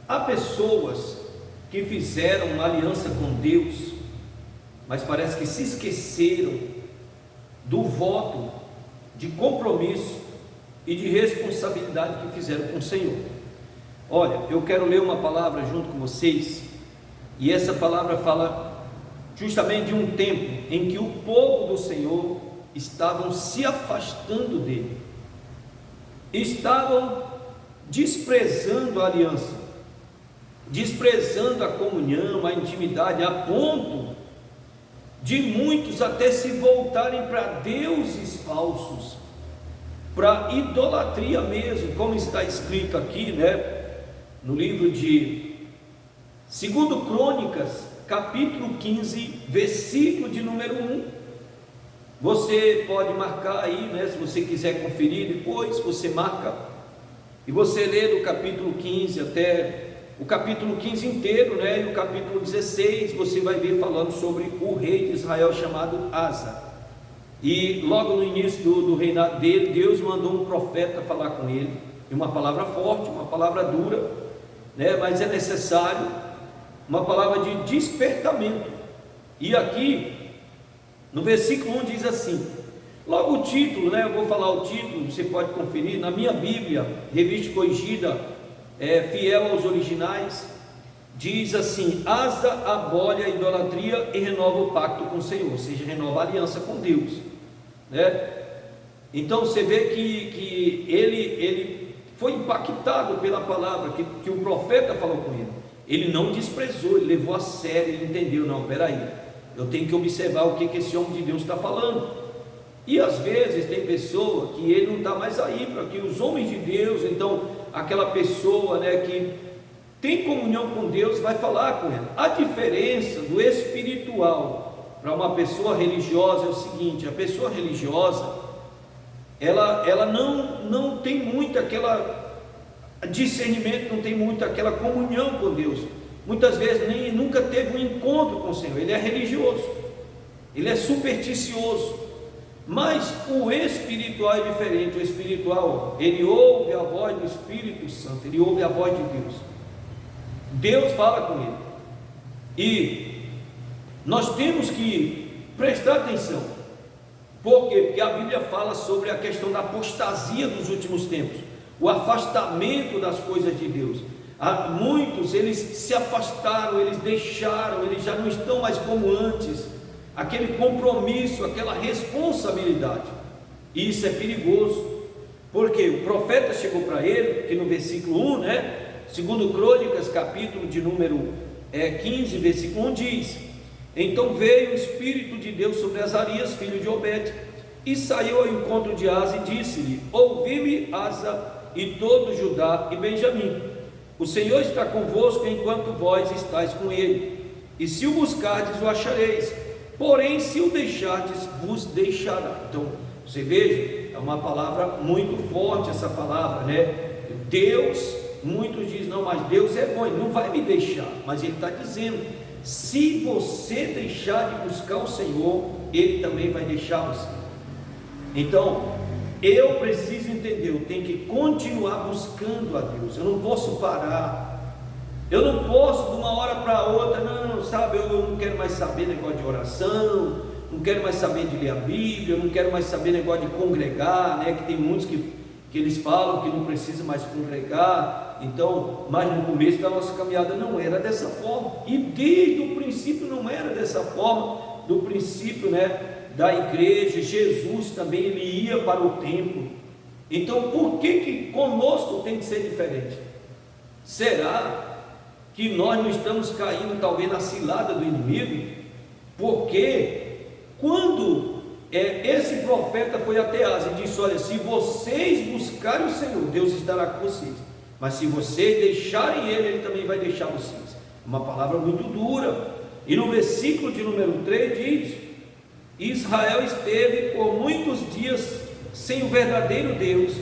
Há pessoas que fizeram uma aliança com Deus, mas parece que se esqueceram do voto de compromisso e de responsabilidade que fizeram com o Senhor. Olha, eu quero ler uma palavra junto com vocês, e essa palavra fala justamente de um tempo em que o povo do Senhor estavam se afastando dele, estavam desprezando a aliança, desprezando a comunhão, a intimidade, a ponto de muitos até se voltarem para deuses falsos, para idolatria mesmo, como está escrito aqui, no livro de 2 Crônicas, capítulo 15, versículo de número 1. Você pode marcar aí, se você quiser conferir depois, você marca e você lê do capítulo 15 até o capítulo 15 inteiro, e o capítulo 16 você vai ver falando sobre o rei de Israel chamado Asa. E logo no início do reinado dele, Deus mandou um profeta falar com ele, e uma palavra forte, uma palavra dura, mas é necessário uma palavra de despertamento. E aqui no versículo 1 diz assim, logo o título, eu vou falar o título, você pode conferir na minha Bíblia, revista e corrigida, fiel aos originais, diz assim: Asa abole a idolatria e renova o pacto com o Senhor, ou seja, renova a aliança com Deus, Então você vê que ele foi impactado pela palavra que o profeta falou com ele. Ele não desprezou, ele levou a sério, ele entendeu, não, peraí, eu tenho que observar o que esse homem de Deus está falando. E às vezes tem pessoa que ele não está mais aí, para que os homens de Deus, então aquela pessoa que tem comunhão com Deus vai falar com ela. A diferença do espiritual para uma pessoa religiosa é o seguinte: a pessoa religiosa ela não tem muito aquela discernimento, não tem muito aquela comunhão com Deus, muitas vezes nunca teve um encontro com o Senhor. Ele é religioso, ele é supersticioso. Mas o espiritual é diferente. O espiritual, ele ouve a voz do Espírito Santo, ele ouve a voz de Deus. Deus fala com ele. E nós temos que prestar atenção. Por quê? Porque a Bíblia fala sobre a questão da apostasia dos últimos tempos, o afastamento das coisas de Deus. Muitos, eles se afastaram, eles deixaram, eles já não estão mais como antes, aquele compromisso, aquela responsabilidade. E isso é perigoso, porque o profeta chegou para ele, que no versículo 1, segundo Crônicas, capítulo de número 15, versículo 1 diz: então veio o Espírito de Deus sobre Azarias, filho de Obed, e saiu ao encontro de Asa e disse-lhe: ouvi-me, Asa, e todo Judá e Benjamim, o Senhor está convosco enquanto vós estáis com ele, e se o buscardes o achareis, porém se o deixardes vos deixará. Então você veja, é uma palavra muito forte essa palavra, Deus, muitos dizem, não, mas Deus é bom, Ele não vai me deixar, mas Ele está dizendo, se você deixar de buscar o Senhor, Ele também vai deixar você. Então eu preciso entender, eu tenho que continuar buscando a Deus, eu não posso parar, eu não posso de uma hora para outra, eu não quero mais saber negócio de oração, não quero mais saber de ler a Bíblia, eu não quero mais saber negócio de congregar, que tem muitos que eles falam que não precisa mais congregar. Então, mas no começo da nossa caminhada não era dessa forma, e desde o princípio não era dessa forma, do princípio da igreja. Jesus também, ele ia para o templo. Então por que conosco tem que ser diferente? Será que nós não estamos caindo talvez na cilada do inimigo? Porque quando esse profeta foi até Asa e disse: olha, se vocês buscarem o Senhor, Deus estará com vocês, mas se vocês deixarem Ele, Ele também vai deixar vocês. Uma palavra muito dura. E no versículo de número 3 diz: Israel esteve por muitos dias sem o verdadeiro Deus,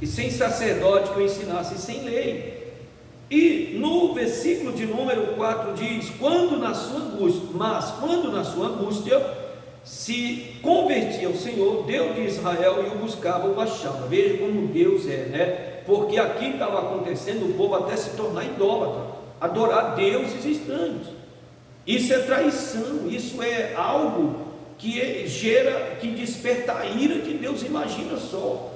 e sem sacerdote que o ensinasse, e sem lei. E no versículo de número 4 diz: quando na sua angústia se convertia ao Senhor, Deus de Israel, e o buscava, o achava. Veja como Deus é, porque aqui estava acontecendo o povo até se tornar idólatra, adorar deuses estranhos. Isso é traição, isso é algo que gera, que desperta a ira de Deus. Imagina só.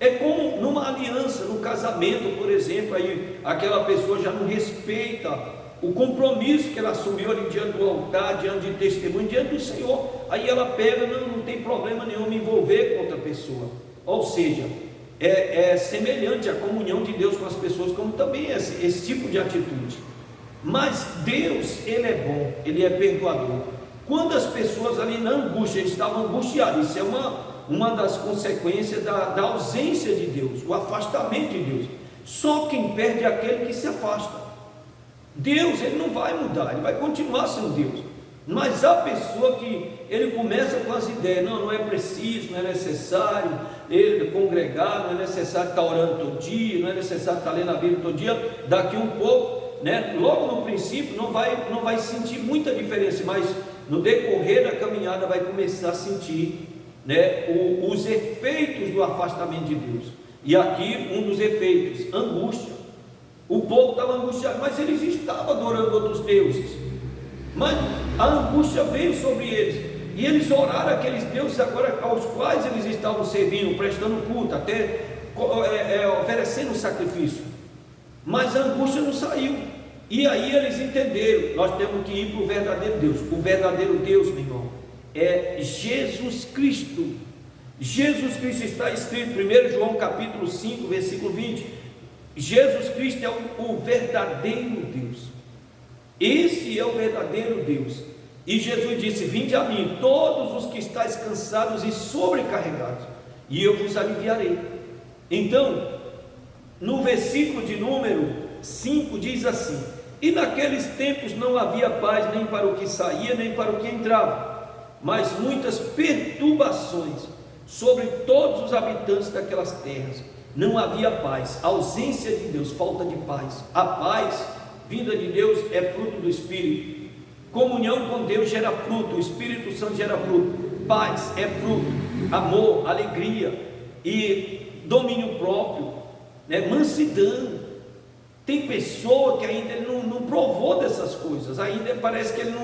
É como numa aliança, no casamento, por exemplo, aí aquela pessoa já não respeita o compromisso que ela assumiu ali diante do altar, diante de testemunho, diante do Senhor. Aí ela pega, não tem problema nenhum me envolver com outra pessoa. Ou seja, é semelhante à comunhão de Deus com as pessoas, como também esse tipo de atitude. Mas Deus, Ele é bom, Ele é perdoador. Quando as pessoas ali na angústia estavam angustiadas, isso é uma das consequências da ausência de Deus, o afastamento de Deus. Só quem perde é aquele que se afasta. Deus, Ele não vai mudar, Ele vai continuar sendo Deus. Mas a pessoa que ele começa com as ideias, não é preciso, não é necessário ele congregar, não é necessário estar orando todo dia, não é necessário estar lendo a Bíblia todo dia. Daqui um pouco, logo no princípio não vai sentir muita diferença, mas no decorrer da caminhada vai começar a sentir os efeitos do afastamento de Deus. E aqui um dos efeitos, angústia. O povo estava angustiado, mas eles estavam adorando outros deuses. Mas a angústia veio sobre eles, e eles oraram aqueles deuses agora aos quais eles estavam servindo, prestando culto, até oferecendo sacrifício. Mas a angústia não saiu. E aí eles entenderam: nós temos que ir para o verdadeiro Deus. O verdadeiro Deus, meu irmão, é Jesus Cristo. Jesus Cristo está escrito, 1 João capítulo 5, versículo 20. Jesus Cristo é o verdadeiro Deus. Esse é o verdadeiro Deus. E Jesus disse: vinde a mim, todos os que estáis cansados e sobrecarregados, e eu vos aliviarei. Então, no versículo de número 5 diz assim: e naqueles tempos não havia paz nem para o que saía, nem para o que entrava, mas muitas perturbações sobre todos os habitantes daquelas terras. Não havia paz, ausência de Deus, falta de paz. A paz vinda de Deus é fruto do Espírito. Comunhão com Deus gera fruto, o Espírito Santo gera fruto. Paz é fruto, amor, alegria e domínio próprio, mansidão. Tem pessoa que ainda não provou dessas coisas, ainda parece que ele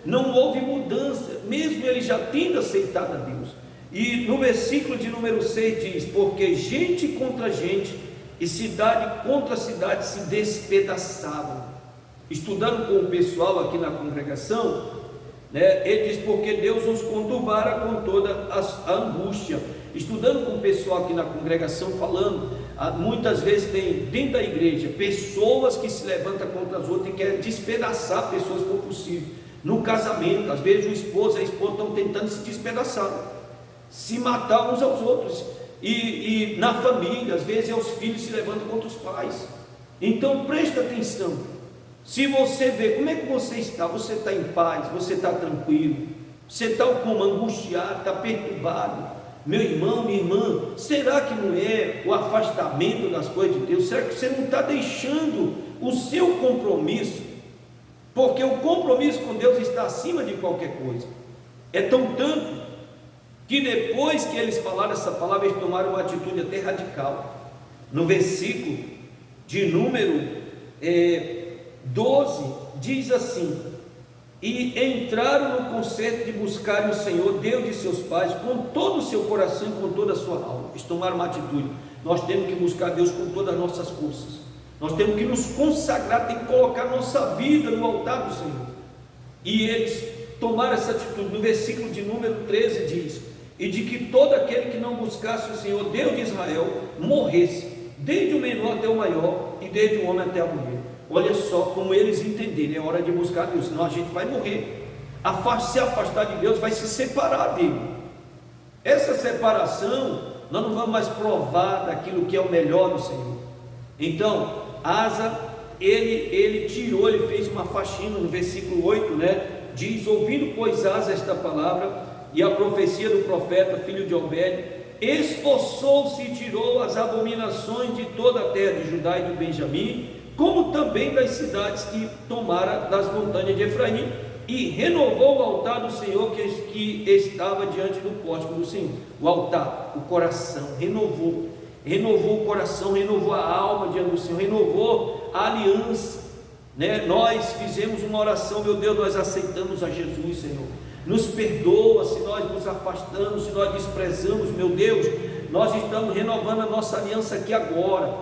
não houve mudança, mesmo ele já tendo aceitado a Deus. E no versículo de número 6 diz: porque gente contra gente e cidade contra cidade se despedaçavam. Estudando com o pessoal aqui na congregação, ele diz: porque Deus nos conturbara com toda a angústia. Estudando com o pessoal aqui na congregação, falando, muitas vezes tem dentro da igreja pessoas que se levantam contra as outras e querem despedaçar pessoas se for possível. No casamento, às vezes o esposo e a esposa estão tentando se despedaçar, se matar uns aos outros. E na família, às vezes os filhos se levantam contra os pais. Então preste atenção. Se você vê, como é que você está? Você está em paz? Você está tranquilo? Você está como? Angustiado? Está perturbado? Meu irmão, minha irmã, será que não é o afastamento das coisas de Deus? Será que você não está deixando o seu compromisso? Porque o compromisso com Deus está acima de qualquer coisa. É tão tanto que depois que eles falaram essa palavra, eles tomaram uma atitude até radical. No versículo de número 12, diz assim: e entraram no concerto de buscarem o Senhor, Deus de seus pais, com todo o seu coração e com toda a sua alma. Eles tomaram uma atitude: nós temos que buscar Deus com todas as nossas forças, nós temos que nos consagrar, tem que colocar nossa vida no altar do Senhor. E eles tomaram essa atitude. No versículo de número 13 diz: e de que todo aquele que não buscasse o Senhor, Deus de Israel, morresse, desde o menor até o maior, e desde o homem até a mulher. Olha só como eles entenderam: é hora de buscar Deus, senão a gente vai morrer. Se afastar de Deus, vai se separar dele. Essa separação, nós não vamos mais provar daquilo que é o melhor do Senhor. Então, Asa, ele tirou, ele fez uma faxina. No versículo 8, diz: ouvindo pois Asa esta palavra e a profecia do profeta, filho de Obed, esforçou-se e tirou as abominações de toda a terra de Judá e de Benjamim, como também das cidades que tomara das montanhas de Efraim, e renovou o altar do Senhor que estava diante do pórtico do Senhor. O altar, o coração, renovou. renovou o coração, renovou a alma diante do Senhor, renovou a aliança, né? Nós fizemos uma oração, meu Deus, nós aceitamos a Jesus, Senhor. Nos perdoa se nós nos afastamos, se nós desprezamos, meu Deus. Nós estamos renovando a nossa aliança aqui agora.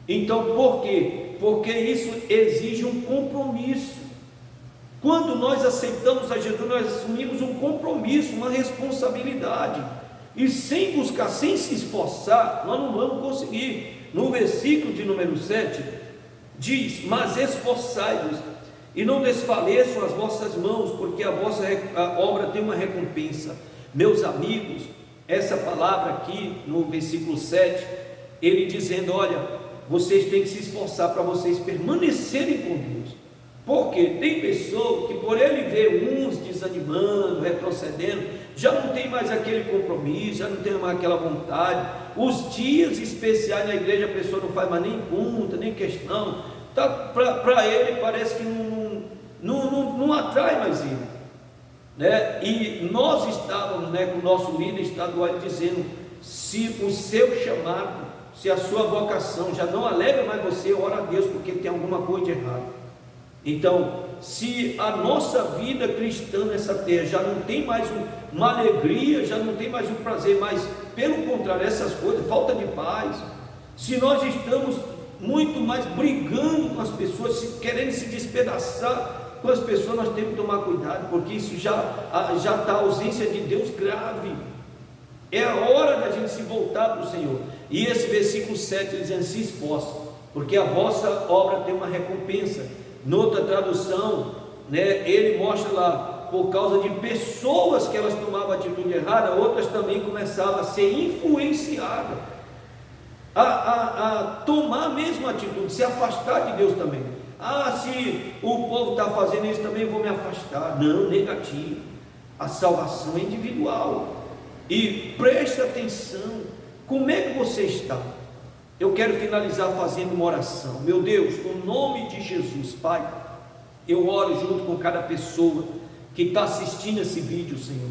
Então, por quê? Porque isso exige um compromisso. Quando nós aceitamos a Jesus, nós assumimos um compromisso, uma responsabilidade. E sem buscar, sem se esforçar, nós não vamos conseguir. No versículo de número 7, diz: mas esforçai-vos, e não desfaleçam as vossas mãos, porque a vossa obra tem uma recompensa. Meus amigos, essa palavra aqui no versículo 7, ele dizendo: olha, vocês têm que se esforçar para vocês permanecerem com Deus. Porque tem pessoa que, por ele ver uns desanimando, retrocedendo, já não tem mais aquele compromisso, já não tem mais aquela vontade. Os dias especiais na igreja a pessoa não faz mais nem conta, nem questão. Para ele parece que não atrai mais ele, né? E nós estávamos, né, com o nosso líder estadual dizendo: se o seu chamado, se a sua vocação já não alegra mais você, ora a Deus, porque tem alguma coisa de errado. Então, se a nossa vida cristã nessa terra já não tem mais uma alegria, já não tem mais um prazer, mas pelo contrário, essas coisas, falta de paz, se nós estamos muito mais brigando com as pessoas, querendo se despedaçar com as pessoas, nós temos que tomar cuidado, porque isso já está a ausência de Deus grave. É a hora da gente se voltar para o Senhor. E esse versículo 7 dizendo: se esforce, porque a vossa obra tem uma recompensa. Noutra tradução, né, ele mostra lá, por causa de pessoas que elas tomavam atitude errada, outras também começavam a ser influenciadas a tomar a mesma atitude, se afastar de Deus também. Se o povo está fazendo isso também, vou me afastar. Não, negativo. A salvação é individual. E preste atenção, como é que você está? Eu quero finalizar fazendo uma oração. Meu Deus, no nome de Jesus, Pai, eu oro junto com cada pessoa que está assistindo esse vídeo, Senhor.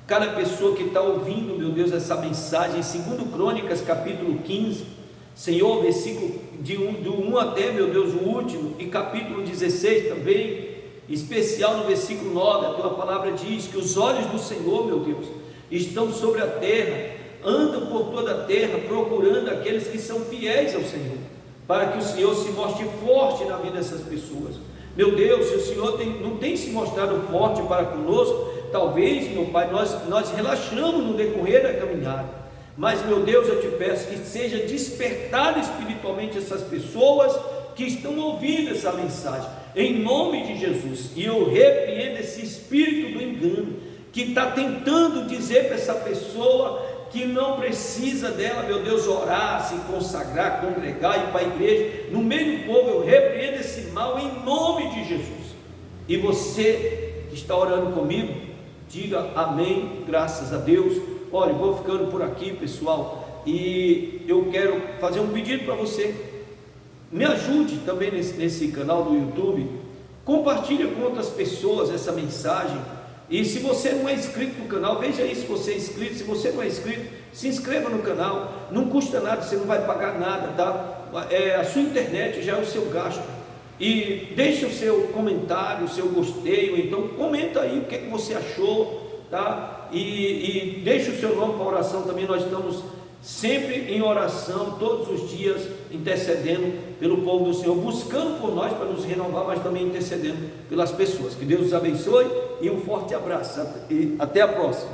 Cada pessoa que está ouvindo, meu Deus, essa mensagem, 2 Crônicas, capítulo 15, Senhor, versículo do 1 até, meu Deus, o último, e capítulo 16 também, especial no versículo 9, a Tua palavra diz que os olhos do Senhor, meu Deus, estão sobre a terra, andam por toda a terra, procurando aqueles que são fiéis ao Senhor, para que o Senhor se mostre forte na vida dessas pessoas. Meu Deus, se o Senhor não tem se mostrado forte para conosco, talvez, meu Pai, nós relaxamos no decorrer da caminhada, mas, meu Deus, eu te peço que seja despertada espiritualmente essas pessoas que estão ouvindo essa mensagem, em nome de Jesus. E eu repreendo esse espírito do engano, que está tentando dizer para essa pessoa que não precisa dela, meu Deus, orar, se consagrar, congregar, ir para a igreja, no meio do povo. Eu repreendo esse mal em nome de Jesus. E você que está orando comigo, diga amém, graças a Deus. Olha, vou ficando por aqui, pessoal, e eu quero fazer um pedido para você. Me ajude também nesse canal do YouTube, compartilhe com outras pessoas essa mensagem. E se você não é inscrito no canal, veja aí se você é inscrito. Se você não é inscrito, se inscreva no canal, não custa nada, você não vai pagar nada, tá? A sua internet já é o seu gasto. E deixe o seu comentário, o seu gostei, ou então comenta aí o que você achou, tá? E deixe o seu nome para oração também. Nós estamos sempre em oração, todos os dias, intercedendo pelo povo do Senhor, buscando por nós para nos renovar, mas também intercedendo pelas pessoas. Que Deus os abençoe e um forte abraço, e até a próxima.